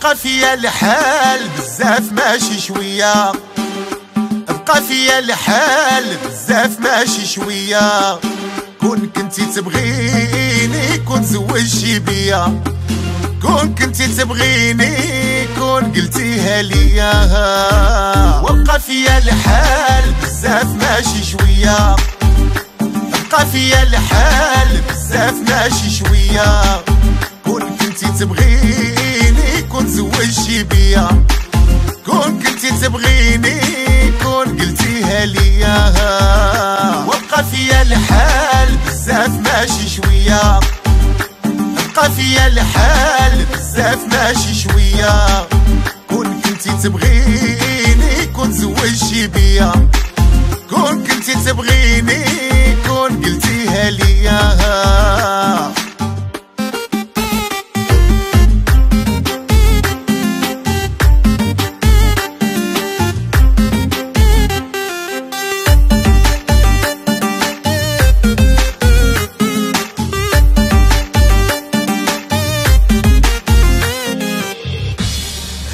وبقى فيا الحال بزاف ماشي شويه، بقى فيا الحال بزاف ماشي شويه. كون كنتي تبغيني كون زوجتي بيا، كون كنتي تبغيني كون قلتيها ليا. وبقى فيا الحال بزاف ماشي شويه، بقى فيا الحال بزاف ماشي شويه. كون كنتي تبغيني كون زوجتي بيا، كون كنتي تبغيني كون قلتيها ليا. وبقى فيا الحال بزاف ماشي شويه، بقى فيا الحال بزاف ماشي شويه. كون كنتي تبغيني كون زوجتي بيا، كون كنتي تبغيني كون قلتيها ليا.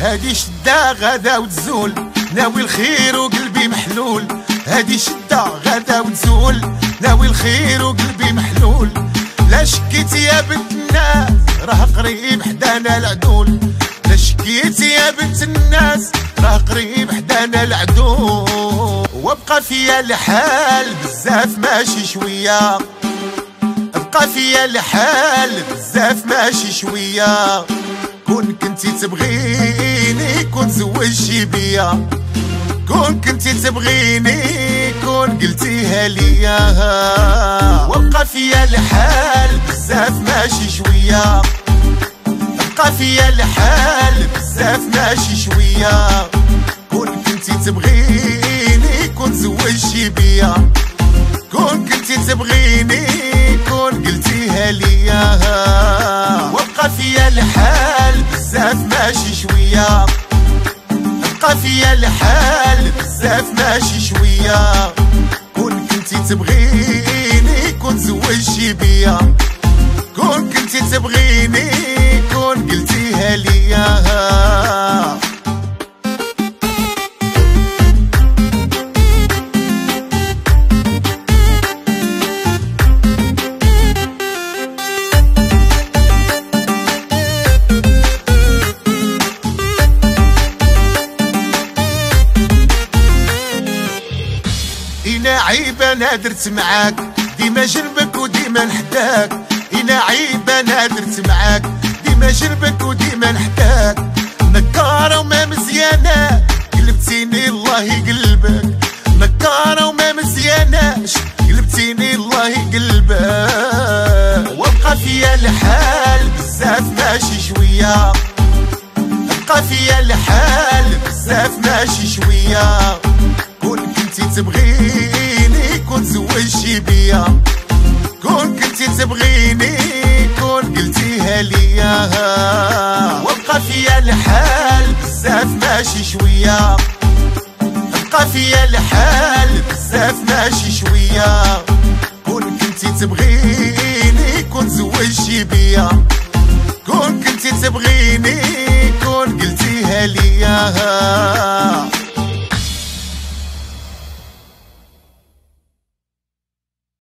هادي شدة غدا وتزول، ناوي الخير وقلبي محلول. هادي شدة غدا وتزول، ناوي الخير وقلبي محلول. لا شكيتي يا بنت الناس راه قريب حدانا العدول، لا شكيتي يا بنت الناس راه قريب حدانا العدول. وبقى فيا الحال بزاف ماشي شويه، بقى فيا الحال بزاف ماشي شويه. كون كنتي تبغيني كون زوجتي بيا، كون كنتي تبغيني كون قلتيها ليا. وبقى فيا الحال بزاف ماشي شويه، بقى فيا الحال بزاف ماشي شويه. كون كنتي تبغيني كون زوجتي بيا، كون كنتي تبغيني كون قلتيها ليا. وبقى فيا الحال بزاف ماشي شويه، بقى فيا الحال بزاف ماشي شويه. كون كنتي تبغيني كون زوجتي بيا، كون كنتي تبغيني كون قلتيها ليا. إنا عيب أنا درت معاك ديما جنبك وديما نحداك، إنا عيب أنا درت معاك ديما جنبك وديما نحداك. مكارة وما مزيانة قلبتيني الله يقلبك، مكارة وما مزياناش قلبتيني الله يقلبك. وبقى فيا الحال بزاف ماشي شوية، بقى فيا الحال بزاف ماشي شوية. كون كنتي تبغيني كون زوجتي بيا، كون كنتي تبغيني كون قلتيها ليا. وبقى فيا الحال بزاف ماشي شوية، بقى فيا الحال بزاف ماشي شوية. كون كنتي تبغيني كون زوجتي بيا، كون كنتي تبغيني كون قلتيها ليا.